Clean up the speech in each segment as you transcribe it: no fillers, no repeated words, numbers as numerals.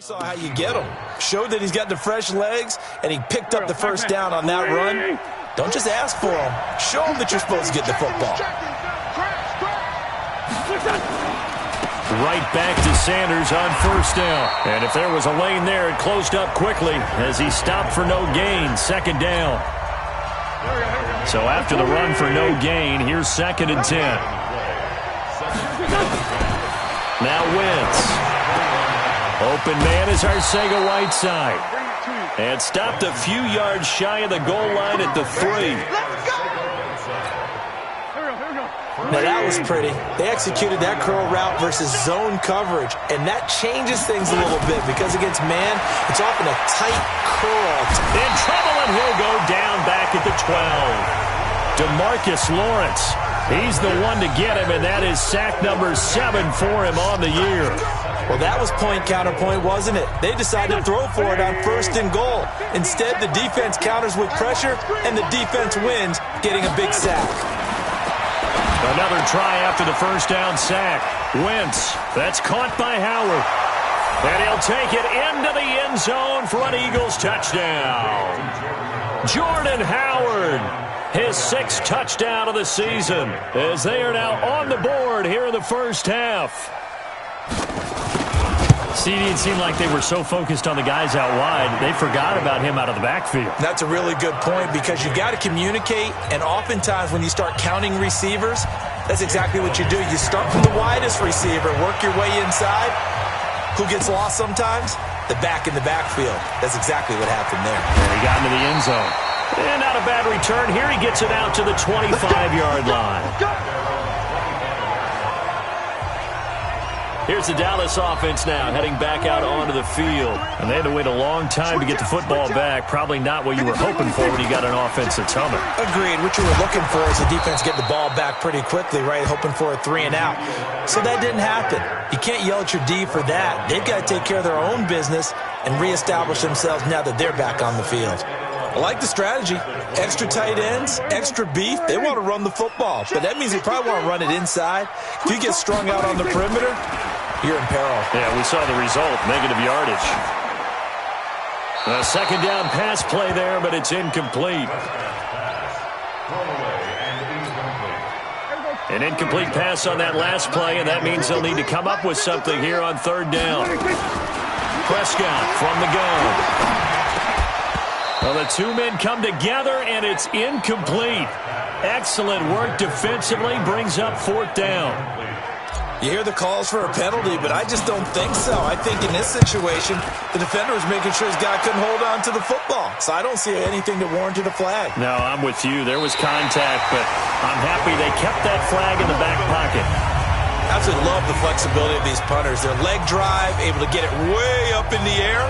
Saw how you get him. Showed that he's got the fresh legs, and he picked up the first down on that run. Don't just ask for him. Show him that you're supposed to get the football. Right back to Sanders on first down. And if there was a lane there, it closed up quickly as he stopped for no gain. Second down. So after the run for no gain, here's 2nd and 10. Now Wentz. Open man is Arcega-Whiteside. And stopped a few yards shy of the goal line at the 3. Now that was pretty. They executed that curl route versus zone coverage, and that changes things a little bit because against man, it's often a tight curl. In trouble, and he'll go down back at the 12. DeMarcus Lawrence. He's the one to get him, and that is sack number 7 for him on the year. Well, that was point-counterpoint, wasn't it? They decided to throw for it on 1st and goal. Instead, the defense counters with pressure, and the defense wins, getting a big sack. Another try after the first down sack. Wentz, that's caught by Howard. And he'll take it into the end zone for an Eagles touchdown. Jordan Howard, his 6th touchdown of the season, as they are now on the board here in the first half. CD, it seemed like they were so focused on the guys out wide, they forgot about him out of the backfield. That's a really good point because you've got to communicate, and oftentimes when you start counting receivers, that's exactly what you do. You start from the widest receiver, work your way inside. Who gets lost sometimes? The back in the backfield. That's exactly what happened there. And he got into the end zone. And not a bad return. Here he gets it out to the 25-yard line. Here's the Dallas offense now, heading back out onto the field. And they had to wait a long time to get the football back. Probably not what you were hoping for when you got an offense that's humming. Agreed. What you were looking for is the defense get the ball back pretty quickly, right? Hoping for a 3-and-out. So that didn't happen. You can't yell at your D for that. They've got to take care of their own business and reestablish themselves now that they're back on the field. I like the strategy. Extra tight ends, extra beef. They want to run the football, but that means they probably want to run it inside. If you get strung out on the perimeter, you're in peril. Yeah, we saw the result, negative yardage. A 2nd down pass play there, but it's incomplete. An incomplete pass on that last play, and that means they'll need to come up with something here on 3rd down. Prescott from the gun. Well, the two men come together, and it's incomplete. Excellent work defensively, brings up 4th down. You hear the calls for a penalty, but I just don't think so. I think in this situation, the defender was making sure his guy couldn't hold on to the football. So I don't see anything that warranted a flag. No, I'm with you. There was contact, but I'm happy they kept that flag in the back pocket. I absolutely love the flexibility of these punters. Their leg drive, able to get it way up in the air,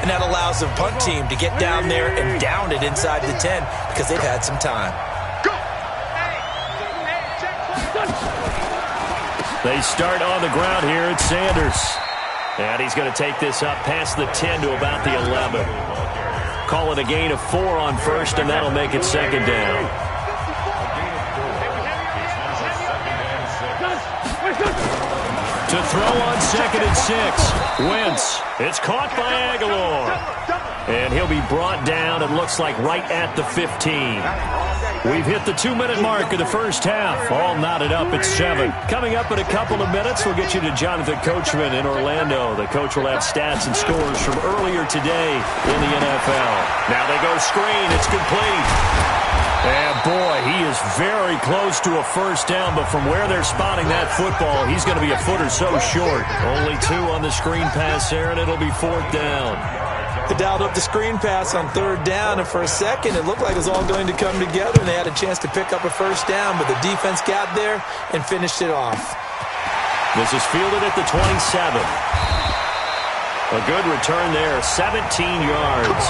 and that allows the punt team to get down there and down it inside the 10 because they've had some time. They start on the ground here at Sanders. And he's going to take this up past the 10 to about the 11. Call it a gain of 4 on first, and that'll make it 2nd down. To throw on 2nd and 6. Wentz. It's caught by Aguilar. And he'll be brought down, it looks like, right at the 15. We've hit the 2-minute mark of the first half. All knotted up at 7. Coming up in a couple of minutes, we'll get you to Jonathan Coachman in Orlando. The coach will have stats and scores from earlier today in the NFL. Now they go screen. It's complete. And, boy, he is very close to a first down, but from where they're spotting that football, he's going to be a foot or so short. Only 2 on the screen pass there, and it'll be 4th down. They dialed up the screen pass on 3rd down, and for a second it looked like it was all going to come together, and they had a chance to pick up a first down, but the defense got there and finished it off. This is fielded at the 27. A good return there, 17 yards.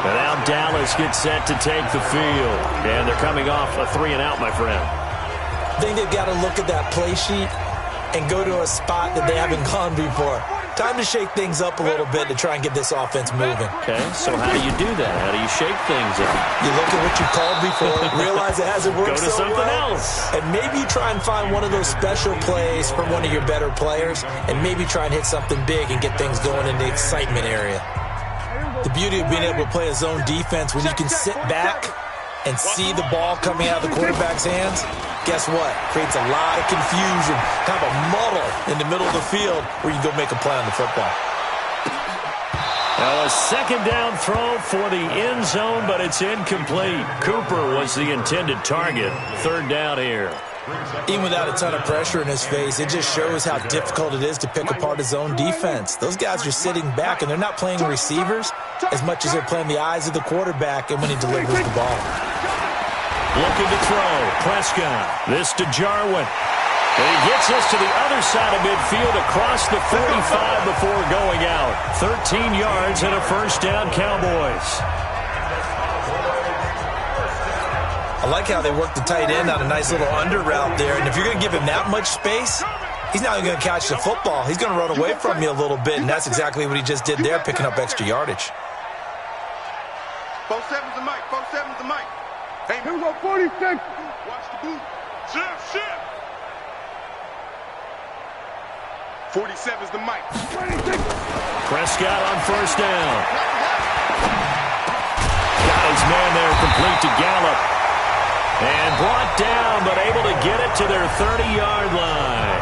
And now Dallas gets set to take the field, and they're coming off a 3-and-out, my friend. I think they've got to look at that play sheet and go to a spot that they haven't gone before. Time to shake things up a little bit to try and get this offense moving. Okay, so how do you do that? How do you shake things up? You look at what you called before, realize it hasn't worked Go to so something well, else. and maybe you try and find one of those special plays from one of your better players, and maybe try and hit something big and get things going in the excitement area. The beauty of being able to play a zone defense when you can sit back and see the ball coming out of the quarterback's hands, guess what? Creates a lot of confusion, kind of a muddle in the middle of the field where you go make a play on the football. Now a second down throw for the end zone, but it's incomplete. Cooper was the intended target. Third down here. Even without a ton of pressure in his face, it just shows how difficult it is to pick apart his own defense. Those guys are sitting back, and they're not playing receivers as much as they're playing the eyes of the quarterback and when he delivers the ball. Looking to throw. Prescott. This to Jarwin. And he gets this to the other side of midfield across the 45 before going out. 13 yards and a first down, Cowboys. I like how they work the tight end on a nice little under route there. And if you're going to give him that much space, he's not even going to catch the football. He's going to run away from you a little bit, and that's exactly what he just did there, picking up extra yardage. 4-7's the mic. 4-7's the mic. Hey, here we go, 46. Watch the boot. Shift. 47's the mic. 26. Prescott on first down. Got his man there, complete to Gallup. And brought down, but able to get it to their 30-yard line.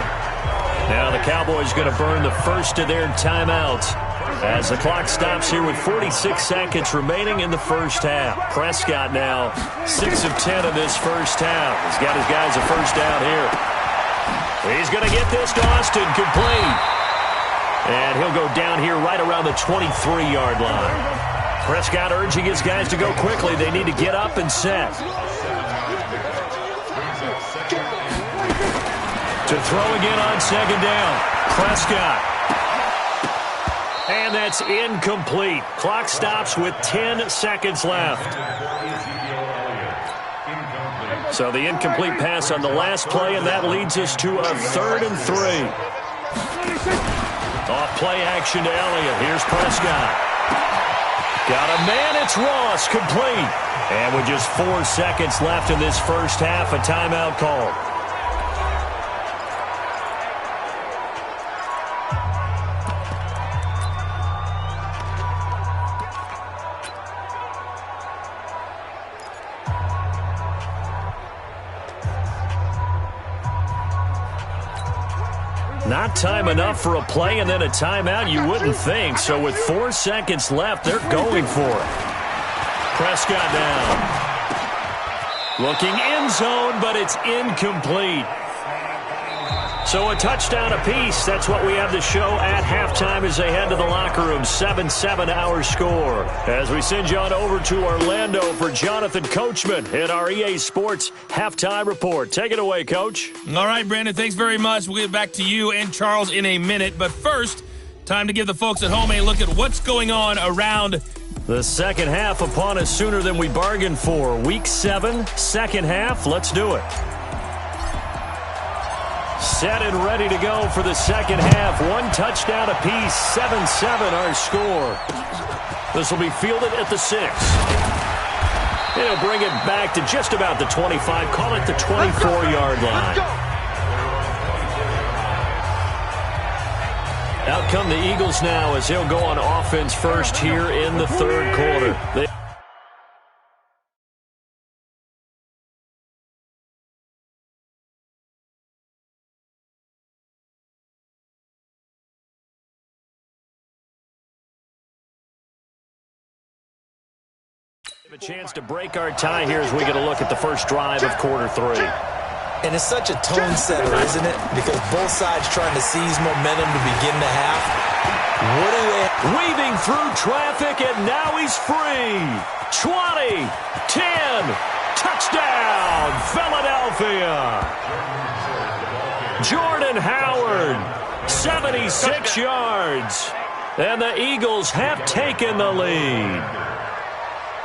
Now the Cowboys going to burn the first of their timeouts as the clock stops here with 46 seconds remaining in the first half. Prescott now 6 of 10 in this first half. He's got his guys a first down here. He's going to get this to Austin, complete. And he'll go down here right around the 23-yard line. Prescott urging his guys to go quickly. They need to get up and set. To throw again on second down. Prescott. And that's incomplete. Clock stops with 10 seconds left. So the incomplete pass on the last play, and that leads us to a 3rd and 3. Off play action to Elliott. Here's Prescott. Got a man, it's Ross, complete. And with just 4 seconds left in this first half, a timeout called. Not time enough for a play and then a timeout, you wouldn't think. So with 4 seconds left, they're going for it. Prescott down. Looking end zone, but it's incomplete. So a touchdown apiece. That's what we have to show at halftime as they head to the locker room. 7-7 our score. As we send you on over to Orlando for Jonathan Coachman in our EA Sports Halftime Report. Take it away, Coach. All right, Brandon, thanks very much. We'll get back to you and Charles in a minute. But first, time to give the folks at home a look at what's going on around the second half upon us sooner than we bargained for. Week 7, second half. Let's do it. Set and ready to go for the second half. 1 touchdown apiece. 7-7 our score. This will be fielded at the 6. It'll bring it back to just about the 25. Call it the 24-yard line. Out come the Eagles now as they'll go on offense first here in the third quarter. A chance to break our tie here as we get a look at the first drive of quarter 3. And it's such a tone setter, isn't it? Because both sides trying to seize momentum to begin the half. What do they... Weaving through traffic, and now he's free. 20, 10, touchdown, Philadelphia. Jordan Howard, 76 yards. And the Eagles have taken the lead.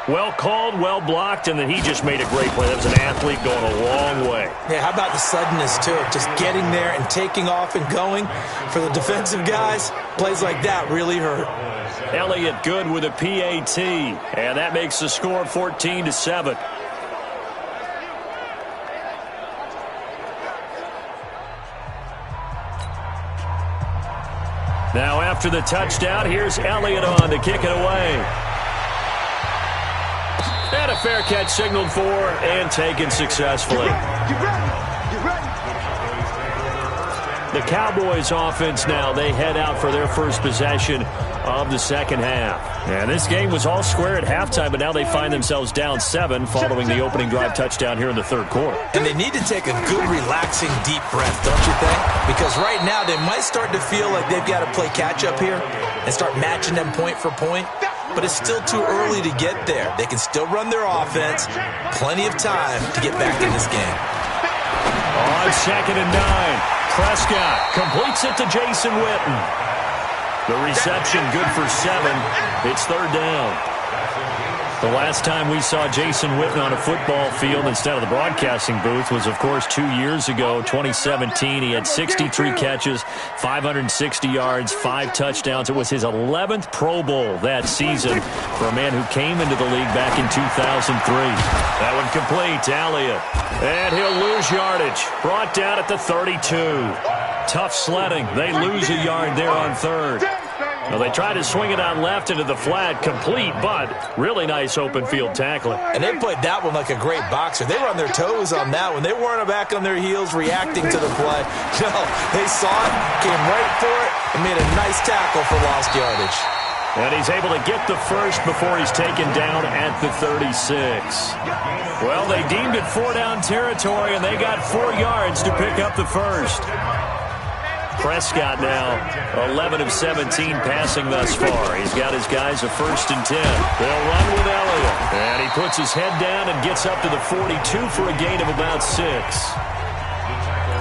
Well called, well blocked, and then he just made a great play. That was an athlete going a long way. Yeah, how about the suddenness, too? Just getting there and taking off and going. For the defensive guys, plays like that really hurt. Elliott good with a PAT, and that makes the score 14-7. Now after the touchdown, here's Elliott on to kick it away. And a fair catch signaled for and taken successfully. The Cowboys offense now, they head out for their first possession of the second half. And this game was all square at halftime, but now they find themselves down 7 following the opening drive touchdown here in the third quarter. And they need to take a good, relaxing, deep breath, don't you think? Because right now they might start to feel like they've got to play catch-up here and start matching them point for point. But it's still too early to get there. They can still run their offense. Plenty of time to get back in this game. On 2nd and 9, Prescott completes it to Jason Witten. The reception good for 7. It's third down. The last time we saw Jason Witten on a football field instead of the broadcasting booth was, of course, 2 years ago, 2017. He had 63 catches, 560 yards, 5 touchdowns. It was his 11th Pro Bowl that season for a man who came into the league back in 2003. That one complete to Elliott. And he'll lose yardage. Brought down at the 32. Tough sledding. They lose a yard there on third. Well, they try to swing it on left into the flat, complete, but really nice open field tackling. And they played that one like a great boxer. They were on their toes on that one. They weren't back on their heels reacting to the play. No, they saw it, came right for it, and made a nice tackle for lost yardage. And he's able to get the first before he's taken down at the 36. Well, they deemed it 4-down territory, and they got 4 yards to pick up the first. Prescott now 11 of 17 passing thus far. He's got his guys a 1st and 10. They'll run with Elliott. And he puts his head down and gets up to the 42 for a gain of about 6.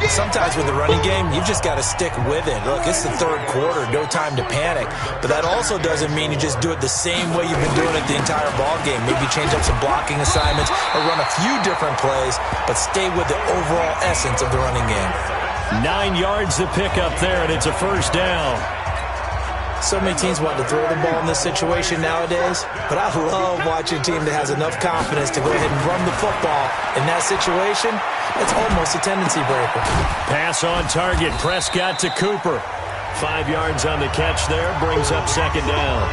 Sometimes with the running game, you've just got to stick with it. Look, it's the third quarter, no time to panic. But that also doesn't mean you just do it the same way you've been doing it the entire ball game. Maybe change up some blocking assignments or run a few different plays, but stay with the overall essence of the running game. 9 yards to pick up there, and it's a 1st down. So many teams want to throw the ball in this situation nowadays, but I love watching a team that has enough confidence to go ahead and run the football in that situation. It's almost a tendency breaker. Pass on target, Prescott to Cooper. 5 yards on the catch there, brings up 2nd down.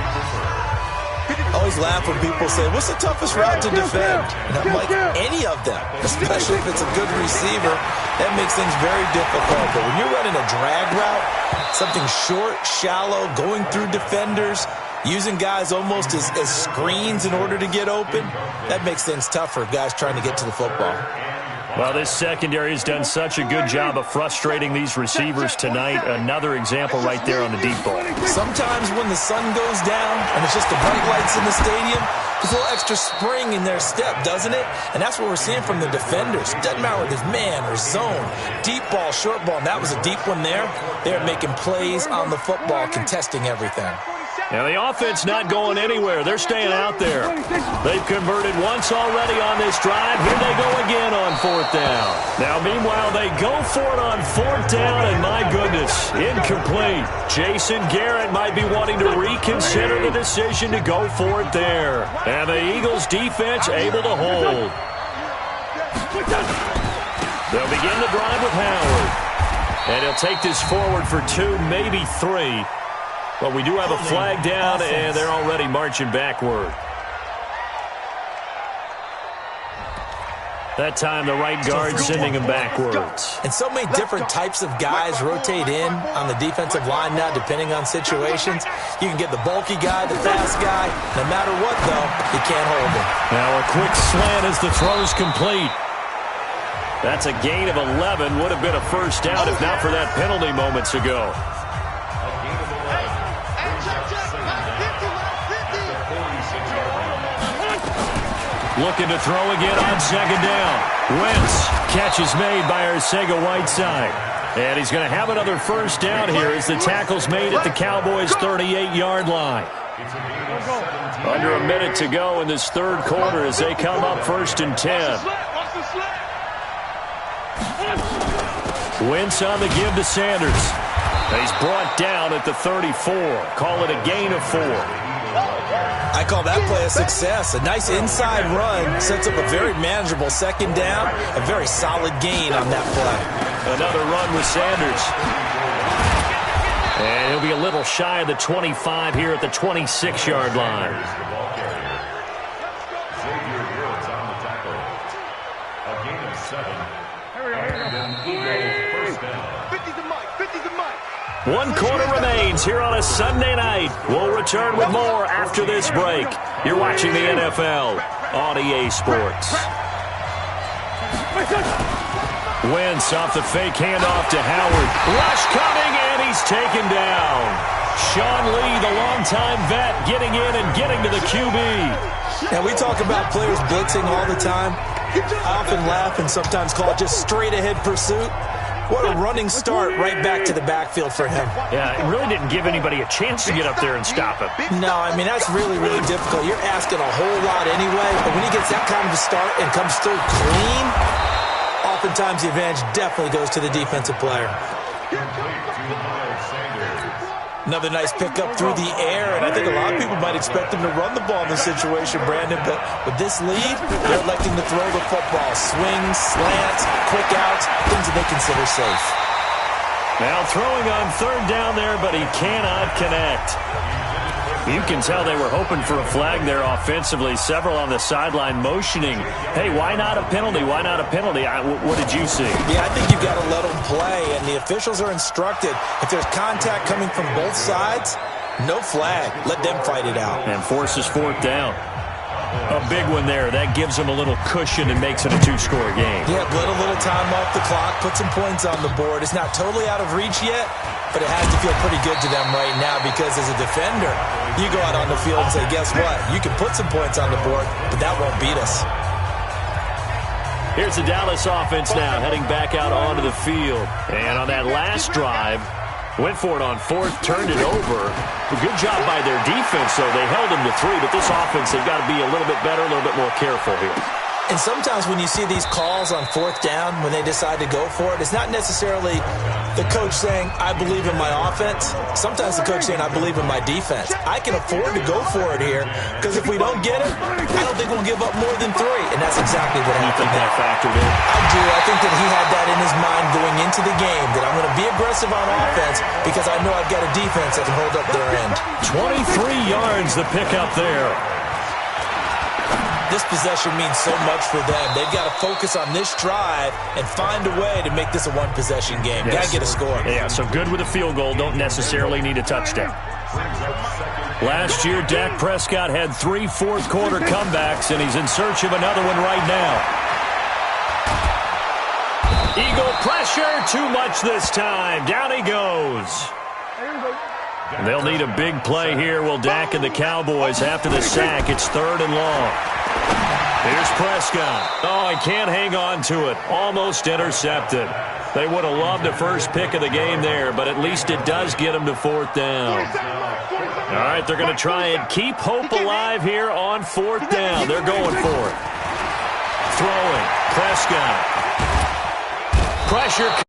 I always laugh when people say, what's the toughest route to defend? And I'm like, any of them, especially if it's a good receiver. That makes things very difficult. But when you're running a drag route, something short, shallow, going through defenders, using guys almost as screens in order to get open, that makes things tough for guys trying to get to the football. Well, this secondary has done such a good job of frustrating these receivers tonight. Another example right there on the deep ball. Sometimes when the sun goes down and it's just the bright lights in the stadium, there's a little extra spring in their step, doesn't it? And that's what we're seeing from the defenders. Doesn't matter whether it's man or zone, deep ball, short ball, and that was a deep one there. They're making plays on the football, contesting everything. Now, the offense not going anywhere. They're staying out there. They've converted once already on this drive. Here they go again on 4th down. Now, meanwhile, they go for it on 4th down, and my goodness, incomplete. Jason Garrett might be wanting to reconsider the decision to go for it there. And the Eagles' defense able to hold. They'll begin the drive with Howard. And he'll take this forward for 2, maybe 3. But we do have a flag down, and they're already marching backward. That time, the right guard sending him backwards. And so many different types of guys rotate in on the defensive line now, depending on situations. You can get the bulky guy, the fast guy. No matter what, though, you can't hold him. Now a quick slant as the throw's complete. That's a gain of 11. Would have been a 1st down if not for that penalty moments ago. Looking to throw again on 2nd down. Wentz, catch is made by Arcega-Whiteside. And he's going to have another 1st down here as the tackle's made at the Cowboys' 38-yard line. Under a minute to go in this third quarter as they come up 1st and 10. Wentz on the give to Sanders. He's brought down at the 34. Call it a gain of 4. I call that play a success. A nice inside run sets up a very manageable second down. A very solid gain on that play. Another run with Sanders. And he'll be a little shy of the 25 here at the 26-yard line. One quarter remains here on a Sunday night. We'll return with more after this break. You're watching the NFL on EA Sports. Wentz off the fake handoff to Howard. Rush coming, and he's taken down. Sean Lee, the longtime vet, getting in and getting to the QB. Now, we talk about players blitzing all the time. I often laugh and sometimes call it just straight-ahead pursuit. What a running start right back to the backfield for him. Yeah, it really didn't give anybody a chance to get up there and stop him. No, I mean, that's really, really difficult. You're asking a whole lot anyway, but when he gets that kind of a start and comes through clean, oftentimes the advantage definitely goes to the defensive player. Another nice pickup through the air, and I think a lot of people might expect him to run the ball in this situation, Brandon, but with this lead, they're electing to throw the football. Swings, slants, quick outs, things that they consider safe. Now throwing on third down there, but he cannot connect. You can tell they were hoping for a flag there offensively. Several on the sideline motioning, hey, why not a penalty? Why not a penalty? What did you see? Yeah, I think you've got to let them play, and the officials are instructed. If there's contact coming from both sides, no flag. Let them fight it out. And forces 4th down. A big one there. That gives them a little cushion and makes it a 2-score game. Yeah, let a little time off the clock, put some points on the board. It's not totally out of reach yet, but it has to feel pretty good to them right now because as a defender, you go out on the field and say, guess what? You can put some points on the board, but that won't beat us. Here's the Dallas offense now heading back out onto the field. And on that last drive, went for it on 4th, turned it over. A good job by their defense, though. They held them to 3, but this offense, they've got to be a little bit better, a little bit more careful here. And sometimes when you see these calls on 4th down, when they decide to go for it, it's not necessarily the coach saying, I believe in my offense. Sometimes the coach saying, I believe in my defense. I can afford to go for it here because if we don't get it, I don't think we'll give up more than 3. And that's exactly what happened. You think that factored in? I do. I think that he had that in his mind going into the game, that I'm going to be aggressive on offense because I know I've got a defense that can hold up their end. 23 yards the pickup there. This possession means so much for them. They've got to focus on this drive and find a way to make this a one-possession game. Yes. Got to get a score. Yeah, so good with a field goal. Don't necessarily need a touchdown. Last year, Dak Prescott had 3 fourth-quarter comebacks, and he's in search of another one right now. Eagle pressure, too much this time. Down he goes. They'll need a big play here. Will Dak and the Cowboys after the sack? It's 3rd and long. Here's Prescott. Oh, he can't hang on to it. Almost intercepted. They would have loved the first pick of the game there, but at least it does get them to 4th down. All right, they're going to try and keep hope alive here on 4th down. They're going for it. Throwing. Prescott. Pressure.